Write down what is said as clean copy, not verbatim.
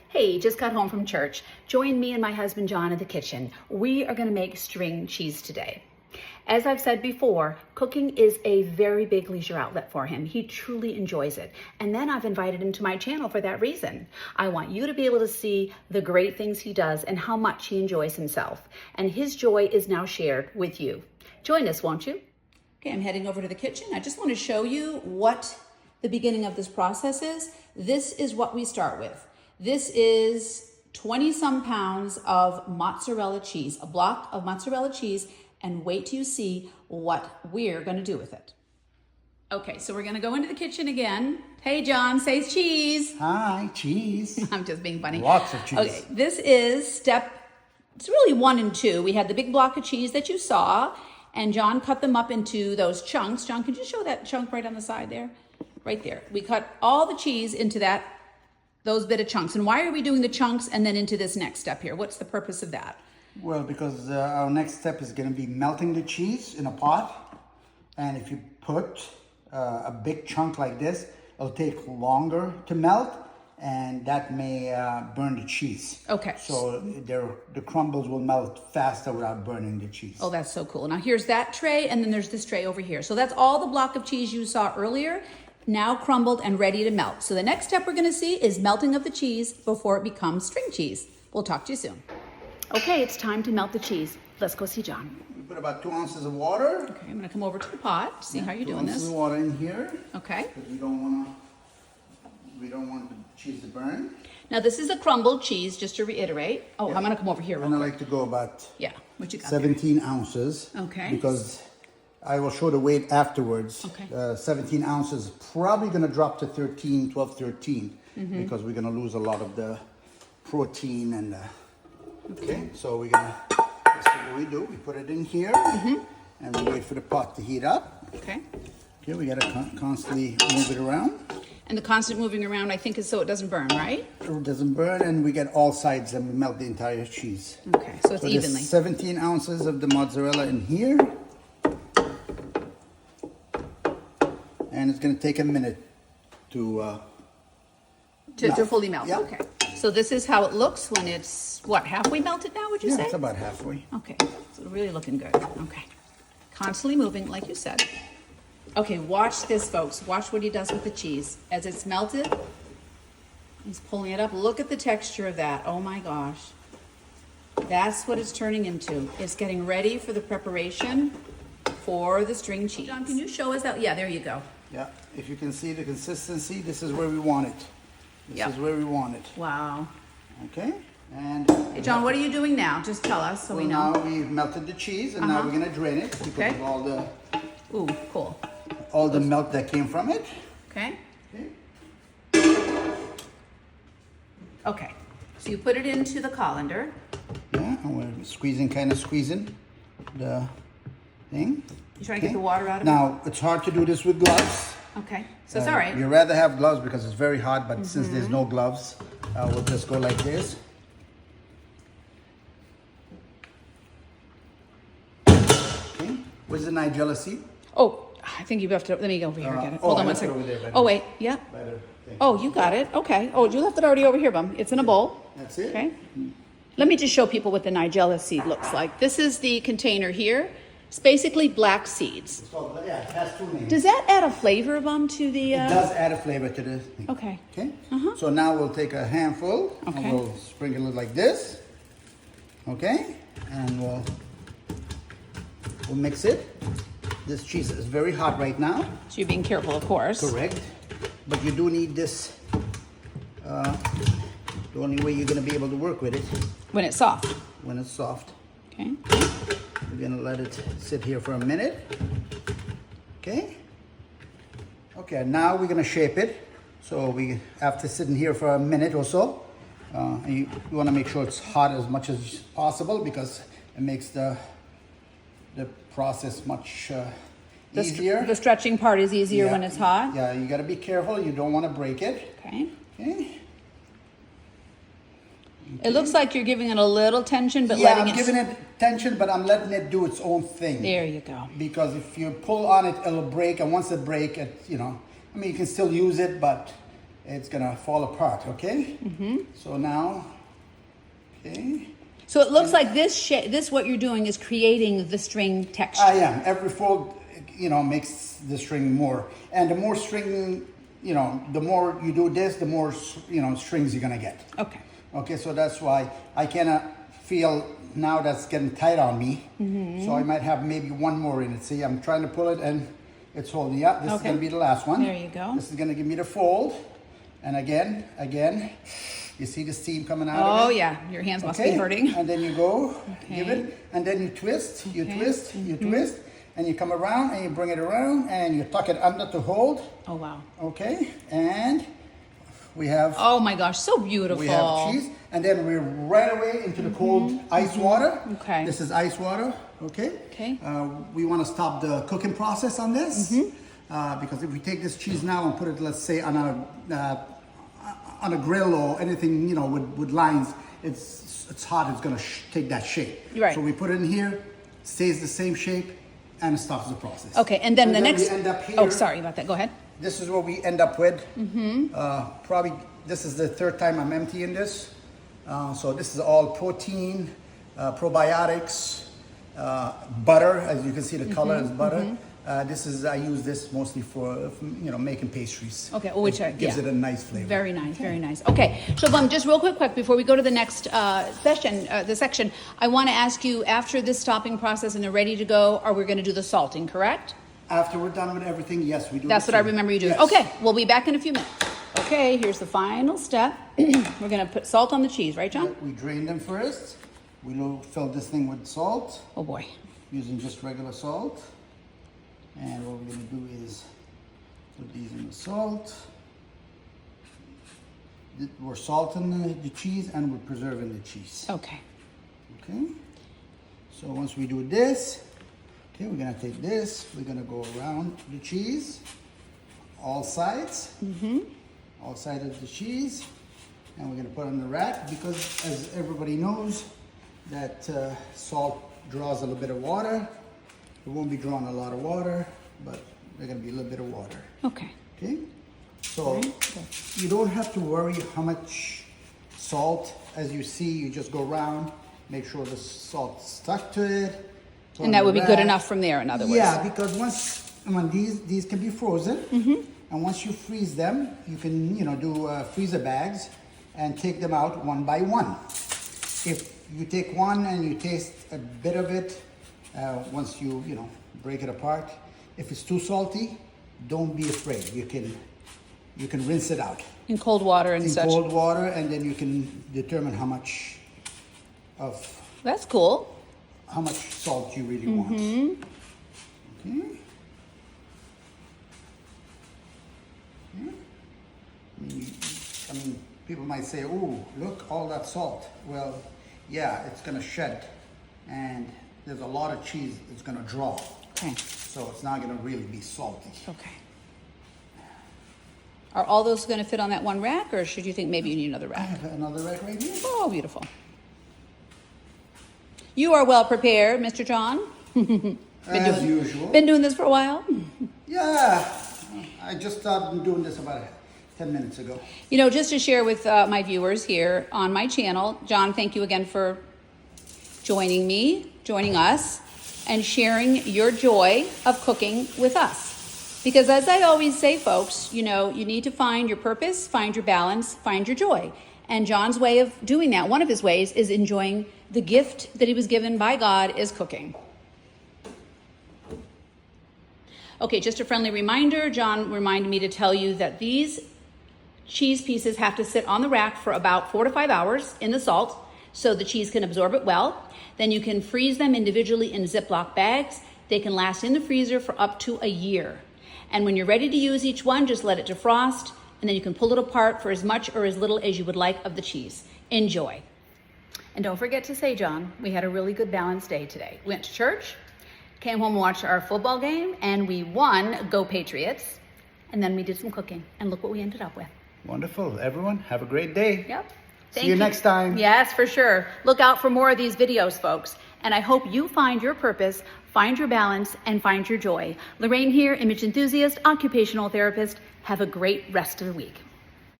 Hey, just got home from church. Join me and my husband John in the kitchen. We are going to make string cheese today. As I've said before, cooking is a very big leisure outlet for him. He truly enjoys it. And then I've invited him to my channel for that reason. I want you to be able to see the great things he does and how much he enjoys himself. And his joy is now shared with you. Join us, won't you? Okay, I'm heading over to the kitchen. I just want to show you what the beginning of this process is. This is what we start with. This is 20 some pounds of mozzarella cheese, a block of mozzarella cheese, and wait till you see what we're gonna do with it. Okay, so we're gonna go into the kitchen again. Hey John, say cheese. Hi, cheese. I'm just being funny. Lots of cheese. Okay, this is it's really 1 and 2. We had the big block of cheese that you saw, and John cut them up into those chunks. John, could you show that chunk right on the side there? Right there. We cut all the cheese into those bit of chunks. And why are we doing the chunks and then into this next step here? What's the purpose of that? Well, because our next step is going to be melting the cheese in a pot. And if you put a big chunk like this, it'll take longer to melt, and that may burn the cheese. Okay. So the crumbles will melt faster without burning the cheese. Oh, that's so cool. Now here's that tray, and then there's this tray over here. So that's all the block of cheese you saw earlier, now crumbled and ready to melt. So the next step we're gonna see is melting of the cheese before it becomes string cheese. We'll talk to you soon. Okay, it's time to melt the cheese. Let's go see John. We put about 2 ounces of water. Okay, I'm gonna come over to the pot, see how you're doing 2 ounces this. of water in here. Okay. Because we don't want the cheese to burn. Now this is a crumbled cheese, just to reiterate. Oh, I'm gonna come over here real And I quick. like to go about Yeah, what you got 17 ounces. Okay. Because I will show the weight afterwards. Okay. 17 ounces, probably gonna drop to 13, 12, 13, because we're gonna lose a lot of the protein and okay, so that's what we do. We put it in here and we wait for the pot to heat up. Okay. Okay, we gotta constantly move it around. And the constant moving around, I think, is so it doesn't burn, right? So it doesn't burn, and we get all sides and we melt the entire cheese. Okay, so it's So evenly. there's 17 ounces of the mozzarella in here. And it's going to take a minute to fully melt. Yeah. Okay. So this is how it looks when it's, what, halfway melted now, would you say? it's about halfway. Okay, so really looking good. Okay. Constantly moving, like you said. Okay, watch this, folks. Watch what he does with the cheese. As it's melted, he's pulling it up. Look at the texture of that. Oh my gosh. That's what it's turning into. It's getting ready for the preparation for the string cheese. John, can you show us that? Yeah, there you go. Yeah, if you can see the consistency, this is where we want it. This is where we want it. Wow. Okay, and Hey, John, what are you doing now? Just tell us so we know. now we've melted the cheese, and now we're gonna drain it because Okay. of Ooh, cool. all the milk that came from it. Okay. Okay. Okay. So you put it into the colander. Yeah, and we're squeezing the thing. You trying to get the water out of Now it's hard to do this with gloves. it? Okay. So it's all right. You rather have gloves because it's very hot, but since there's no gloves, we'll just go like this. Okay. Where's the Nigella seed? Oh, I think you have to, let me go over here and get it. oh, Hold I on one left it second. over there, but- Oh, wait. Yeah. Better thing. Oh, you got it. Okay. Oh, you left it already over here, Bum. It's in a bowl. That's it. Okay. Let me just show people what the Nigella seed looks like. This is the container here. It's basically black seeds. So, yeah, it has 2 names. Does that add a flavor, Bum, to the... It does add a flavor to the thing. Okay. Okay. So now we'll take a handful Okay. and we'll sprinkle it like this. Okay. And we'll mix it. This cheese is very hot right now. So you're being careful, of course. Correct. But you do need this. The only way you're going to be able to work with it When it's soft. when it's soft. Okay. We're going to let it sit here for a minute. Okay. Okay, now we're going to shape it. So we, after sitting here for a minute or so, you want to make sure it's hot as much as possible because it makes the process much easier. The stretching part is easier when it's hot. Yeah, you got to be careful. You don't want to break it. Okay. Okay. It looks like you're giving it a little tension, but Yeah, letting I'm it... giving it tension, but I'm letting it do its own thing. There you go. Because if you pull on it, it'll break, and once it breaks, you can still use it, but it's gonna fall apart, okay? So now, okay. So it looks like this what you're doing is creating the string texture. I am. Every fold, you know, makes the string more. And the more string, you know, the more you do this, the more, you know, strings you're gonna get. Okay. Okay, so that's why I cannot feel now that's getting tight on me. So I might have maybe one more in it. See, I'm trying to pull it and it's holding up. This is gonna be the last one. There you go. This is gonna give me the fold. And again, you see the steam coming out of it? Oh yeah, your hands must be hurting. And then you go, give it, and then you twist, you twist, and you come around and you bring it around and you tuck it under to hold. Oh wow. Okay, and we have. Oh my gosh, so beautiful. We have cheese, and then we're right away into the cold ice water. Okay. This is ice water. Okay. Okay. We want to stop the cooking process on this because if we take this cheese now and put it, let's say, on a grill or anything, you know, with lines, it's hot. It's gonna take that shape. Right. So we put it in here, stays the same shape, and it stops the process. Okay, and then the next. We end up here. Oh, sorry about that. Go ahead. This is what we end up with. Probably this is the third time I'm emptying this. So this is all protein, probiotics, butter. As you can see, the color is butter. I use this mostly for you know, making pastries. Okay, which gives it a nice flavor. Very nice, very nice. Okay, so just real quick before we go to the next section, I want to ask you, after this stopping process and they're ready to go, are we going to do the salting, correct? After we're done with everything, yes, we do. That's what I remember you doing. Yes. Okay, we'll be back in a few minutes. Okay, here's the final step. We're going to put salt on the cheese, right, John? We drain them first. We will fill this thing with salt. Oh boy. Using just regular salt. And what we're going to do is put these in the salt. We're salting the cheese and we're preserving the cheese. Okay. Okay. So once we do this, okay, we're going to take this. We're going to go around the cheese, all sides, all sides of the cheese, and we're going to put it on the rack because, as everybody knows, that salt draws a little bit of water. It won't be drawing a lot of water, but there's going to be a little bit of water. Okay. Okay? So you don't have to worry how much salt. As you see, you just go around, make sure the salt's stuck to it. And that would be good enough from there, in other words. Yeah, because when these can be frozen, and once you freeze them, you can, you know, do freezer bags and take them out one by one. If you take one and you taste a bit of it, once you know, break it apart, if it's too salty, don't be afraid. You can rinse it out In cold water and such. in cold water, and then you can determine how much That's cool. how much salt you really want. Okay. Yeah. I mean, people might say, "Oh, look, all that salt." Well, yeah, it's gonna shed, and there's a lot of cheese it's gonna draw. Okay. So it's not gonna really be salty. Okay. Are all those going to fit on that one rack, or should you think maybe you need another I rack? have another rack right here. Oh, beautiful. You are well prepared, Mr. John. As usual. Been doing this for a while? Yeah, I just started doing this about 10 minutes ago. You know, just to share with my viewers here on my channel, John, thank you again for joining us, and sharing your joy of cooking with us. Because as I always say, folks, you know, you need to find your purpose, find your balance, find your joy. And John's way of doing that, one of his ways, is enjoying the gift that he was given by God, is cooking. Okay, just a friendly reminder, John reminded me to tell you that these cheese pieces have to sit on the rack for about 4 to 5 hours in the salt so the cheese can absorb it well. Then you can freeze them individually in Ziploc bags. They can last in the freezer for up to a year. And when you're ready to use each one, just let it defrost, and then you can pull it apart for as much or as little as you would like of the cheese. Enjoy. And don't forget to say, John, we had a really good balanced day today. We went to church, came home and watched our football game, and we won. Go Patriots. And then we did some cooking, and look what we ended up with. Wonderful. Everyone, have a great day. Yep. See you next time. Yes, for sure. Look out for more of these videos, folks. And I hope you find your purpose, find your balance, and find your joy. Lorraine here, image enthusiast, occupational therapist. Have a great rest of the week.